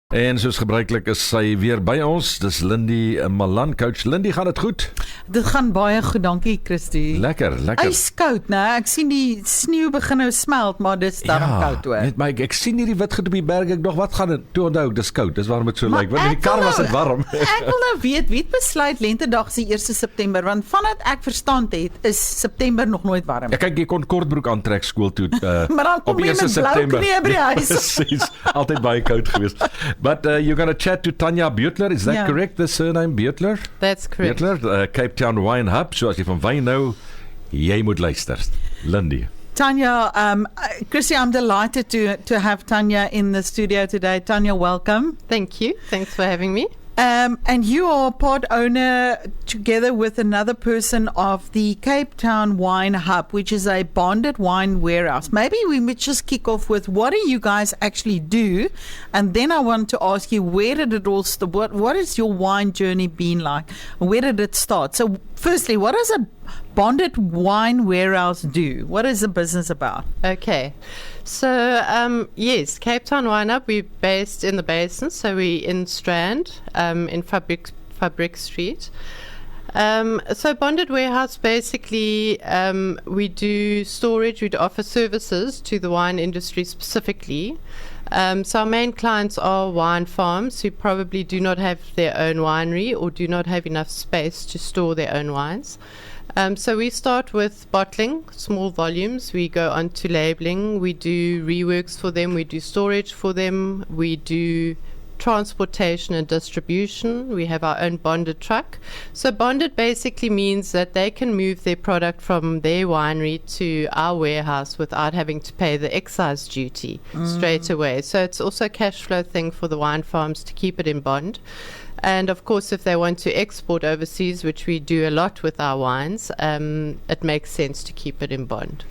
En soos gebruiklik is sy weer by ons. Dis Lindie Malan, coach. Lindie, gaan dit goed? Dit gaan baie goed, dankie Christie. Lekker. Yskoud, né? Ek sien die sneeu begin nou smelt, maar dit is darm koud hoor. Maar ek sien hierdie wit goed op die berg. Ek dog, wat gaan dit? Toe onthou, dis koud. Dis waarom dit so lyk. Want in die kar was dit warm. Ek wil nou weet, wie het besluit lentedag is die 1 September, want vandat ek verstand het, is September nog nooit warm. Ja, kyk, jy kon kortbroek aantrek skool toe. Maar dan kom jy met blou knie by die huis. Precies. Altyd baie koud geweest. But you're going to chat to Tanja Beutler, is that correct, the surname Beutler? That's correct. Beutler, Cape Town Wine Hub. So as jy van wyn nou, jy moet luister. Lindie. Tanja, Chrissy, I'm delighted to have Tanja in the studio today. Tanja, welcome. Thank you. Thanks for having me. And you are part owner, together with another person, of the Cape Town Wine Hub, which is a bonded wine warehouse. Maybe we would just kick off with, what do you guys actually do? And then I want to ask you, where did it all start? What has your wine journey been like? Where did it start? So firstly, what does a bonded wine warehouse do? What is the business about? Okay. So, yes, Cape Town Wine Hub, we're based in the Basin, so we're in Strand, in Fabric Street. So bonded warehouse, basically, we do storage, we offer services to the wine industry specifically. So our main clients are wine farms who probably do not have their own winery or do not have enough space to store their own wines. So we start with bottling, small volumes. We go on to labeling. We do reworks for them. We do storage for them. We do transportation and distribution. We have our own bonded truck. So bonded basically means that they can move their product from their winery to our warehouse without having to pay the excise duty straight away. So it's also a cash flow thing for the wine farms to keep it in bond. And of course, if they want to export overseas, which we do a lot with our wines, it makes sense to keep it in bond.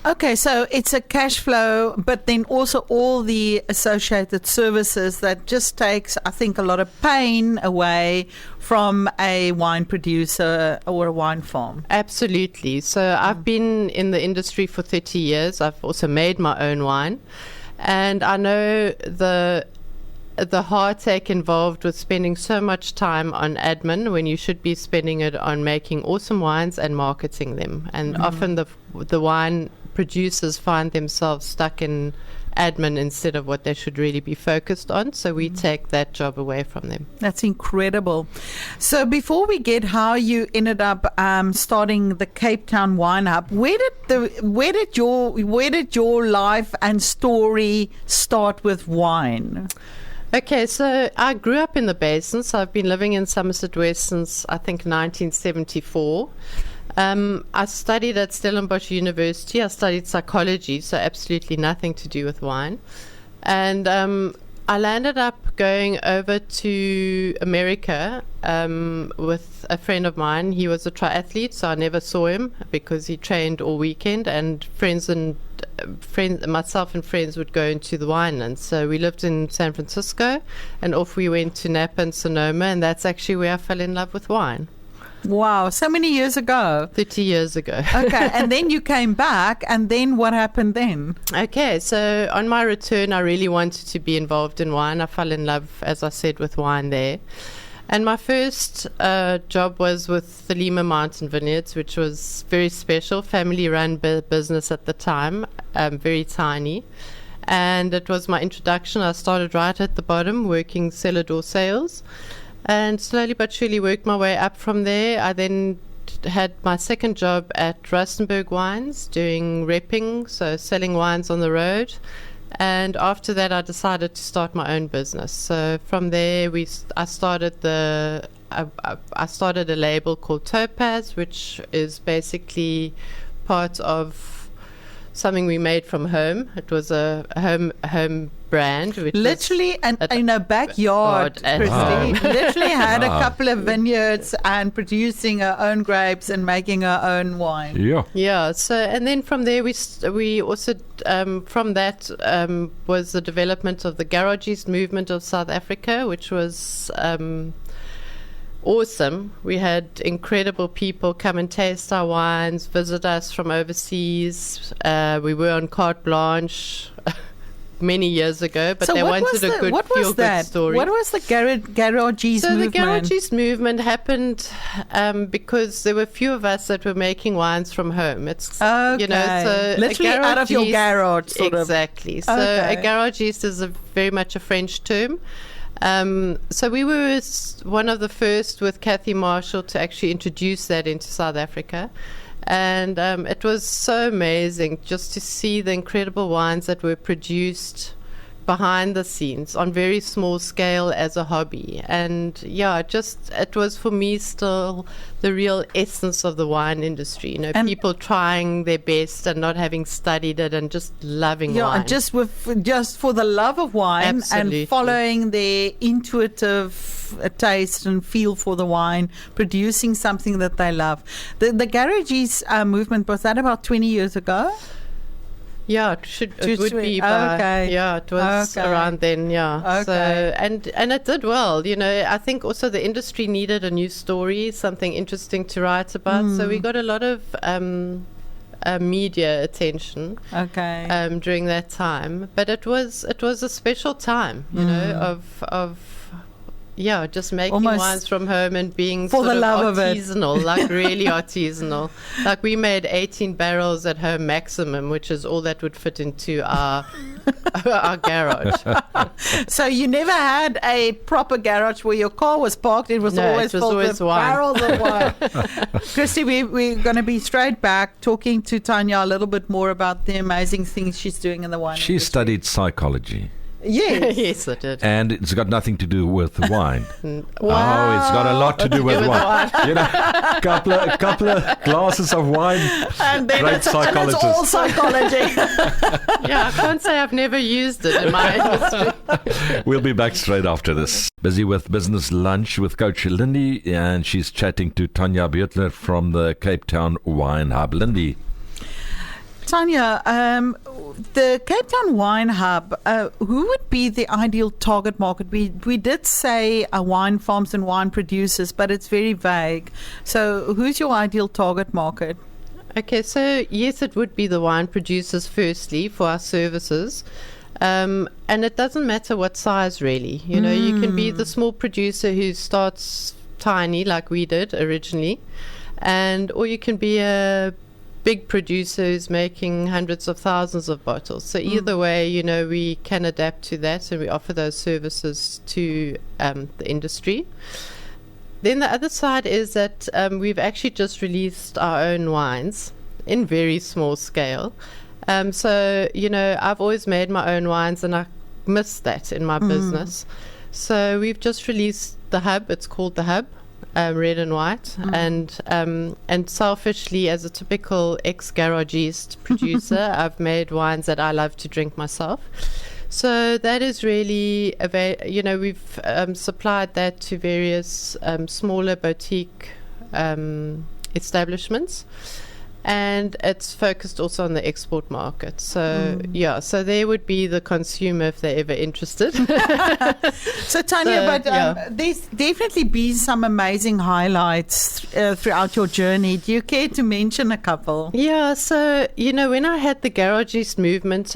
Okay, so it's a cash flow, but then also all the associated services that just takes, I think, a lot of pain away from a wine producer or a wine farm. Absolutely. So I've been in the industry for 30 years. I've also made my own wine. And I know the heartache involved with spending so much time on admin when you should be spending it on making awesome wines and marketing them. And often the wine producers find themselves stuck in admin instead of what they should really be focused on. So we take that job away from them. That's incredible. So before we get how you ended up starting the Cape Town Wine Hub, where did your life and story start with wine? Okay, so I grew up in the Basin, so I've been living in Somerset West since, I think, 1974. I studied at Stellenbosch University. I studied psychology, so absolutely nothing to do with wine. And I landed up going over to America with a friend of mine. He was a triathlete, so I never saw him because he trained all weekend, and myself and friends would go into the winelands. So we lived in San Francisco, and off we went to Napa and Sonoma, and that's actually where I fell in love with wine. Wow, so many years ago. 30 years ago. Okay, and then you came back, and then what happened then? Okay, so on my return, I really wanted to be involved in wine. I fell in love, as I said, with wine there. And my first job was with the Lima Mountain Vineyards, which was very special, family-run business at the time, very tiny. And it was my introduction. I started right at the bottom, working cellar door sales. And slowly but surely worked my way up from there. I then had my second job at Rustenburg Wines, doing repping, so selling wines on the road. And after that, I decided to start my own business. So from there, I started a label called Topaz, which is basically part of something we made from home. It was a home brand. Which literally in a backyard, Christy. Literally had a couple of vineyards and producing our own grapes and making our own wine. Yeah. So, and then from there, we also, from that was the development of the Garages movement of South Africa, which was awesome. We had incredible people come and taste our wines, visit us from overseas. We were on carte blanche. many years ago, but So they what wanted was a good what was feel-good that? story. What was the garages So movement? the garages movement happened because there were few of us that were making wines from home. It's Okay. so Literally a out of your garagiste- garage, sort of. exactly. So Okay. a garagiste is very much a French term. So we were one of the first with Kathy Marshall to actually introduce that into South Africa. And it was so amazing just to see the incredible wines that were produced behind the scenes on very small scale as a hobby. And yeah, it was for me still the real essence of the wine industry. You know, And people trying their best and not having studied it and just loving yeah, wine. and just for the love of wine Absolutely. and following their intuitive taste and feel for the wine, producing something that they love. The garages movement, was that about 20 years ago? Yeah, it would be. Okay. Yeah, it was Okay. around then. Yeah. Okay. So and it did well. You know, I think also the industry needed a new story, something interesting to write about. So we got a lot of media attention Okay. during that time. But it was a special time. You know, of just making Almost wines from home and being for sort the love of it. artisanal, like really artisanal. Like we made 18 barrels at home maximum, which is all that would fit into our our garage. So you never had a proper garage where your car was parked. It was No, always it was filled always with wine. barrels of wine. Christy, we're going to be straight back talking to Tanja a little bit more about the amazing things she's doing in the wine She industry. studied psychology. Yes. Yes, I did. And it's got nothing to do with wine. Wow. Oh, it's got a lot to do with wine. You know, couple of glasses of wine. And then Great it's all psychologist. psychology. Yeah, I can't say I've never used it in my industry. We'll be back straight after this. Busy with business lunch with Coach Lindie, and she's chatting to Tanja Beutler from the Cape Town Wine Hub. Lindie. Tanja, the Cape Town Wine Hub, who would be the ideal target market? We did say wine farms and wine producers, but it's very vague. So who's your ideal target market? Okay, so yes, it would be the wine producers firstly for our services. And it doesn't matter what size really. You know, you can be the small producer who starts tiny like we did originally, or you can be a big producer who's making hundreds of thousands of bottles. So either way, you know, we can adapt to that and we offer those services to the industry. Then the other side is that we've actually just released our own wines in very small scale. So, you know, I've always made my own wines and I miss that in my business. So we've just released the Hub. It's called the Hub. Red and white, and selfishly, as a typical ex-garagiste producer, I've made wines that I love to drink myself. So that is really, you know, we've supplied that to various smaller boutique establishments. And it's focused also on the export market. So, so there would be the consumer if they're ever interested. So, Tanja, there's definitely been some amazing highlights throughout your journey. Do you care to mention a couple? Yeah, so, you know, when I had the garagist movement,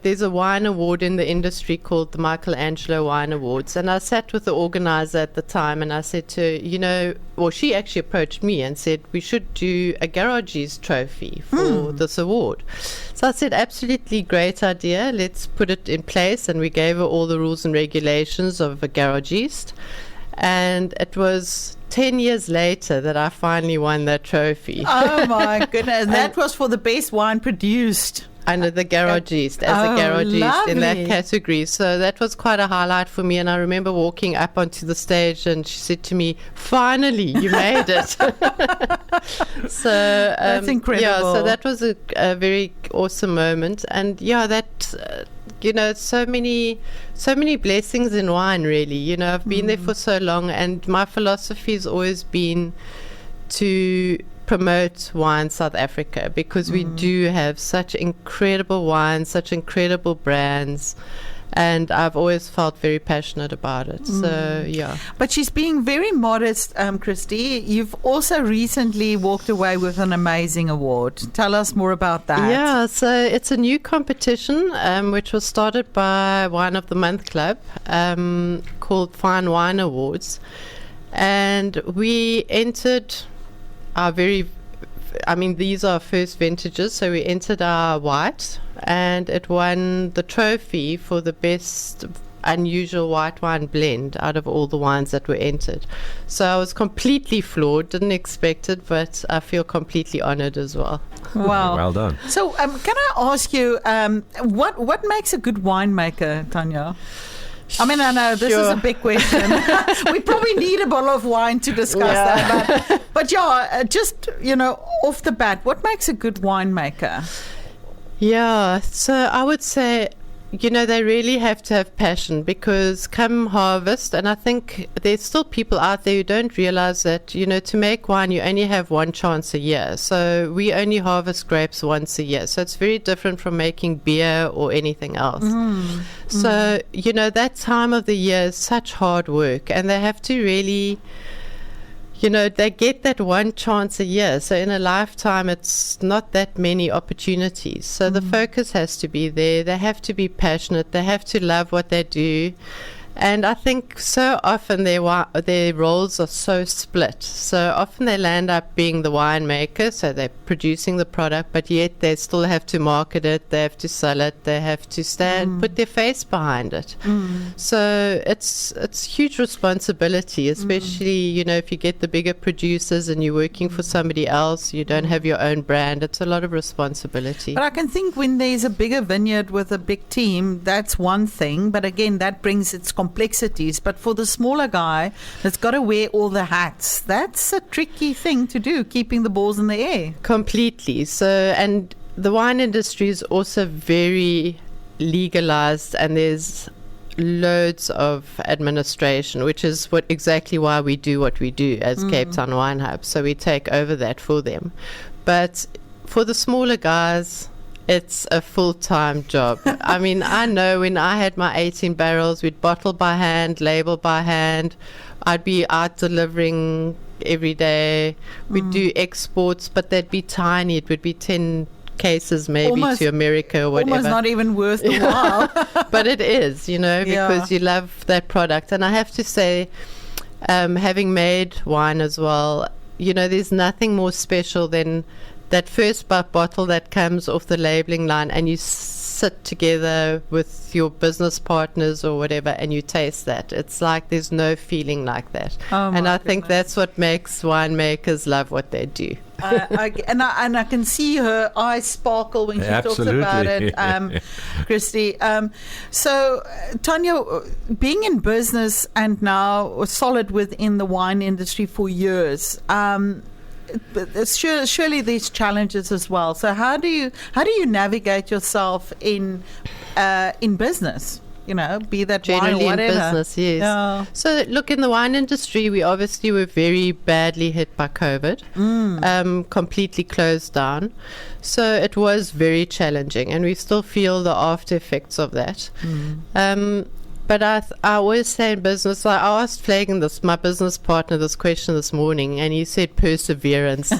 there's a wine award in the industry called the Michelangelo Wine Awards. And I sat with the organizer at the time and I said to her, you know, well, she actually approached me and said, we should do a garages trophy for this award. So I said, absolutely great idea. Let's put it in place. And we gave her all the rules and regulations of a garagist. And it was 10 years later that I finally won that trophy. Oh, my goodness. That was for the best wine produced. Under the garagist, as a garagist in that category. So that was quite a highlight for me. And I remember walking up onto the stage and she said to me, finally, you made it. So that's incredible. Yeah, so that was a very awesome moment. And yeah, that, you know, so many blessings in wine, really. You know, I've been there for so long and my philosophy has always been to promote Wine South Africa because we do have such incredible wines, such incredible brands, And I've always felt very passionate about it. So, yeah. But she's being very modest, Christy. You've also recently walked away with an amazing award. Tell us more about that. Yeah, so it's a new competition which was started by Wine of the Month Club called Fine Wine Awards. And we entered these are first vintages, so we entered our white, and it won the trophy for the best unusual white wine blend out of all the wines that were entered. So I was completely floored, didn't expect it, but I feel completely honored as well. Wow. Well done. So can I ask you, what makes a good winemaker, Tanja? I mean, I know this is a big question. We probably need a bottle of wine to discuss that. But just, off the bat, what makes a good winemaker? Yeah, so I would say, they really have to have passion, because come harvest, and I think there's still people out there who don't realize that, to make wine, you only have one chance a year. So we only harvest grapes once a year. So it's very different from making beer or anything else. So, that time of the year is such hard work, and they have to really... they get that one chance a year. So in a lifetime, it's not that many opportunities. So the focus has to be there. They have to be passionate. They have to love what they do. And I think so often their roles are so split. So often they land up being the winemaker, so they're producing the product, but yet they still have to market it, they have to sell it, they have to put their face behind it. So it's huge responsibility, especially, if you get the bigger producers and you're working for somebody else, you don't have your own brand, it's a lot of responsibility. But I can think when there's a bigger vineyard with a big team, that's one thing, but again, that brings its complexities. But for the smaller guy that's got to wear all the hats, that's a tricky thing to do, keeping the balls in the air. Completely. So, and the wine industry is also very legalized, and there's loads of administration, which is exactly why we do what we do as Cape Town Wine Hub. So we take over that for them. But for the smaller guys, it's a full-time job. I mean, I know when I had my 18 barrels, we'd bottle by hand, label by hand. I'd be out delivering every day. We'd do exports, but they'd be tiny. It would be 10 cases maybe to America or whatever. Almost not even worth the while. But it is, because you love that product. And I have to say, having made wine as well, there's nothing more special than that first bottle that comes off the labeling line, and you sit together with your business partners or whatever, and you taste that. It's like there's no feeling like that. And I think that's what makes winemakers love what they do. And I can see her eyes sparkle when she talks about it, Christy. So, Tanja, being in business and now solid within the wine industry for years, surely there's challenges as well. So how do you navigate yourself in business? Be that generally wine or whatever. In business, yes. Yeah. So look, in the wine industry, we obviously were very badly hit by COVID, completely closed down. So it was very challenging, and we still feel the after effects of that. But I always say in business, I asked Flagan, my business partner, this question this morning, and he said perseverance.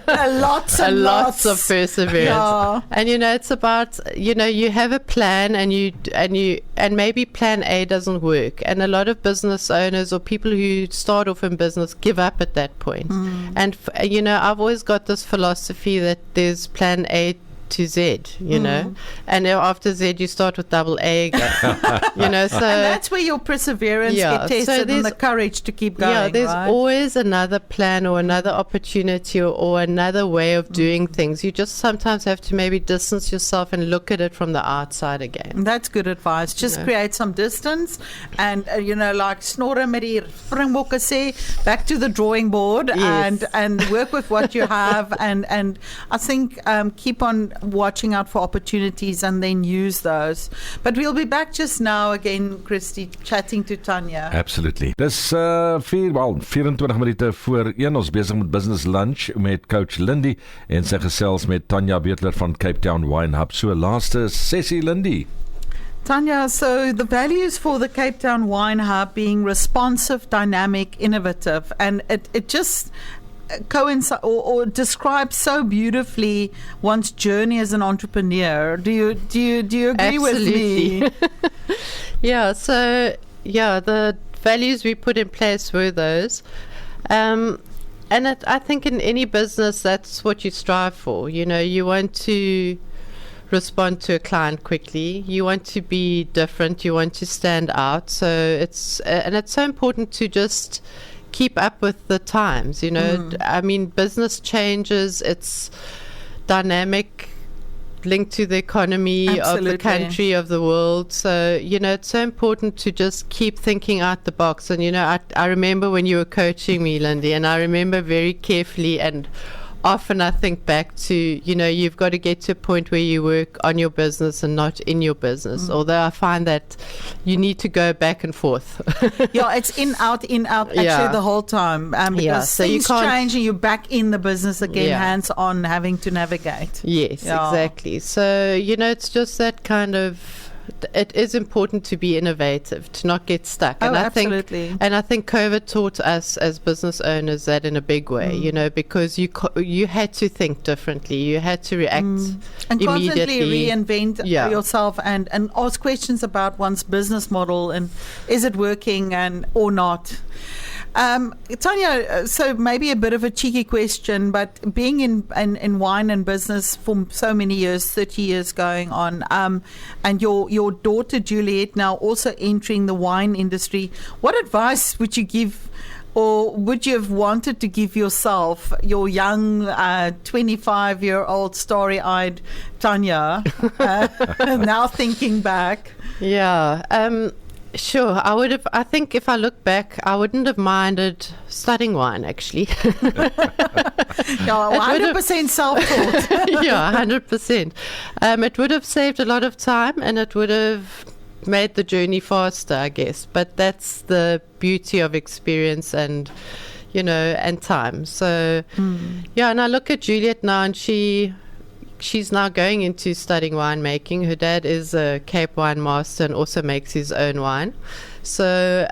Lots of perseverance. Yeah. And it's about, you have a plan, and maybe plan A doesn't work. And a lot of business owners or people who start off in business give up at that point. And I've always got this philosophy that there's plan A to Z, and after Z you start with double A again, so and that's where your perseverance gets tested, and the courage to keep going. Yeah, there's always another plan or another opportunity or another way of doing things. You just sometimes have to maybe distance yourself and look at it from the outside again. That's good advice. Just create some distance, and like Snorre met die Springbokke sê, back to the drawing board. Yes. and work with what you have, and I think keep on watching out for opportunities and then use those. But we'll be back just now again, Christy, chatting to Tanja. Absolutely. Dis 24 minute voor 1. Ons besig met business lunch met coach Lindie en sy gesels met Tanja Beutler van Cape Town Wine Hub. So laaste sessie, Lindie. Tanja, so the values for the Cape Town Wine Hub being responsive, dynamic, innovative, and it just coincide or describes so beautifully one's journey as an entrepreneur. Do you agree with me? Yeah. So the values we put in place were those, and I think in any business that's what you strive for. You want to respond to a client quickly. You want to be different. You want to stand out. So it's so important to just keep up with the times. I mean, business changes. It's dynamic, linked to the economy Absolutely. of the country, of the world. So it's so important to just keep thinking out the box. And I remember when you were coaching me, Lindie, and I remember very carefully, and often I think back to, you've got to get to a point where you work on your business and not in your business. Although I find that you need to go back and forth. Yeah, it's in, out, actually the whole time. Because so you things can't change and you're back in the business again, Yeah. hands on, having to navigate. Yes, Yeah. exactly. So, it's just that kind of, it is important to be innovative, to not get stuck. Oh, And I absolutely. think COVID taught us as business owners that in a big way, because you had to think differently. You had to react And constantly immediately. reinvent Yeah. yourself and ask questions about one's business model and is it working or not. Tanja, so maybe a bit of a cheeky question, but being in wine and business for so many years, 30 years going on, and your daughter Juliet now also entering the wine industry, what advice would you give, or would you have wanted to give yourself, your young 25-year-old starry-eyed Tanja, now thinking back? Yeah. Sure, I would have. I think if I look back, I wouldn't have minded studying wine, actually. Yeah, 100% self-taught. Yeah, 100%. It would have saved a lot of time, and it would have made the journey faster, I guess. But that's the beauty of experience and time. So, yeah, and I look at Juliet now, and she's now going into studying winemaking. Her dad is a Cape wine master and also makes his own wine. So,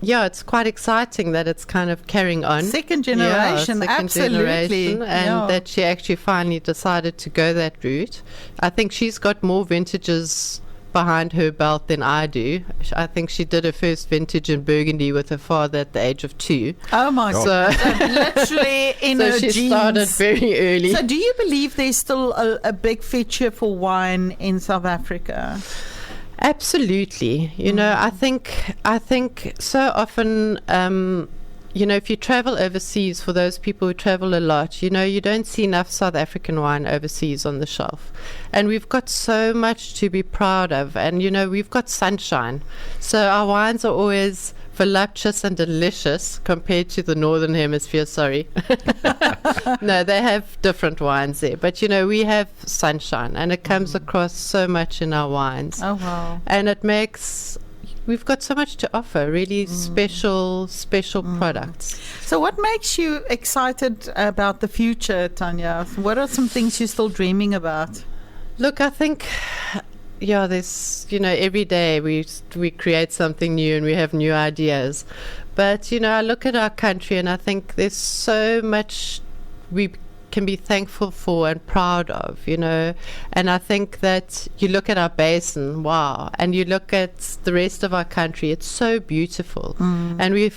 it's quite exciting that it's kind of carrying on. Second generation, second absolutely. generation, and that she actually finally decided to go that route. I think she's got more vintages behind her belt than I do. I think she did her first vintage in Burgundy with her father at the age of 2. Oh my God. So Literally in her she genes. started very early. So do you believe there's still a big future for wine in South Africa? Absolutely. I think so often, if you travel overseas, for those people who travel a lot, you don't see enough South African wine overseas on the shelf. And we've got so much to be proud of. And, we've got sunshine. So our wines are always voluptuous and delicious compared to the Northern Hemisphere, sorry. No, they have different wines there. But, we have sunshine, and it comes across so much in our wines. Oh, wow. And it makes... We've got so much to offer, really special products. So what makes you excited about the future, Tanja? What are some things you're still dreaming about? Look, I think, there's, every day we create something new and we have new ideas. But, I look at our country and I think there's so much we can be thankful for and proud of, and I think that you look at our basin, wow, and you look at the rest of our country, it's so beautiful, and we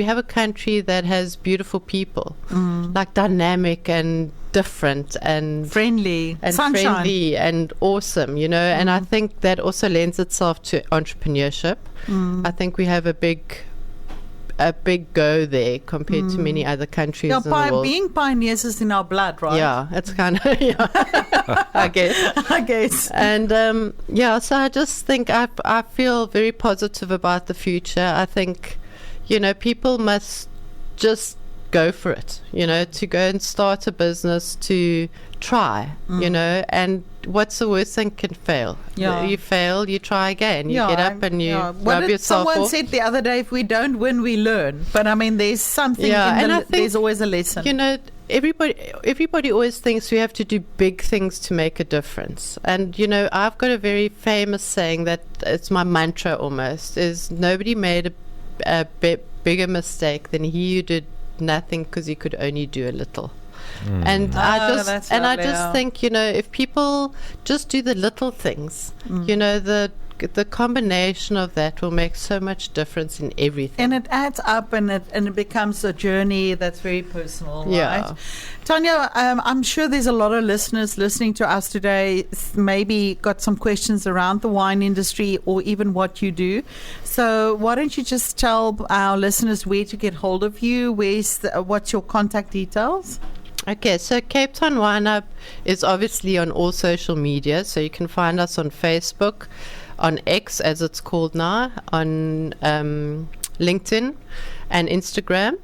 have a country that has beautiful people, like dynamic and different and friendly and sunshine. Friendly and awesome, and I think that also lends itself to entrepreneurship. I think we have a big go there compared to many other countries in the world. Being pioneers is in our blood, right? Yeah, it's kind of, I guess. And, so I just think I feel very positive about the future. I think, people must just go for it, to go and start a business, to try, and what's the worst thing can fail? Yeah. You fail, you try again. You get up and you rub yourself someone off. said the other day, if we don't win, we learn. But I mean, there's something, there's always a lesson. everybody always thinks we have to do big things to make a difference. And, you know, I've got a very famous saying that it's my mantra almost, is nobody made a bigger mistake than he who did nothing because he could only do a little. And I just think, you know, if people just do the little things, you know, the combination of that will make so much difference in everything. And it adds up, and it becomes a journey that's very personal, Yeah. right? Tanja, I'm sure there's a lot of listeners listening to us today, maybe got some questions around the wine industry or even what you do. So why don't you just tell our listeners where to get hold of you? What's your contact details? Okay, so Cape Town Wine Hub is obviously on all social media. So you can find us on Facebook, on X as it's called now, on LinkedIn and Instagram.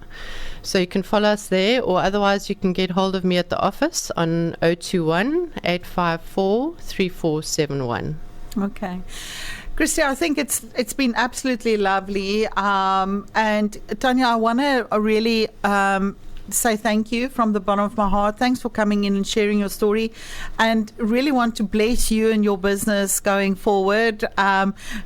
So you can follow us there, or otherwise you can get hold of me at the office on 021 854 3471. Okay. Christy, I think it's been absolutely lovely. And Tanja, I want to really say thank you from the bottom of my heart. Thanks for coming in and sharing your story, and really want to bless you and your business going forward.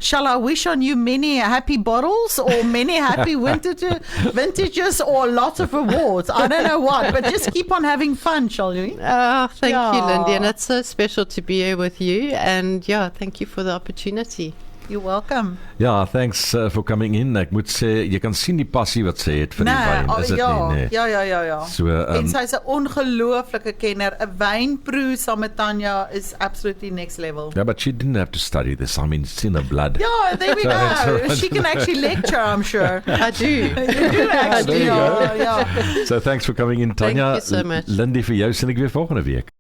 Shall I wish on you many happy bottles or many happy vintages or lots of awards? I don't know what, but just keep on having fun, shall we? Oh, thank you, Lindie, and it's so special to be here with you, and yeah, thank you for the opportunity. You're welcome. Ja, thanks for coming in. Ek moet sê, jy kan sien die passie wat sy het vir die wyn, is dit nie? Ja. So, En sy's 'n ongelooflike kenner. 'n Wynproe saam met Tanja is absolutely next level. yeah, but she didn't have to study this. I mean, it's in her blood. Yeah, there we go. She can actually lecture, I'm sure. I do. You do actually. There you go. Yeah. So thanks for coming in, Tanja. Thank you so much. Lindie, vir jou sien ek weer volgende week.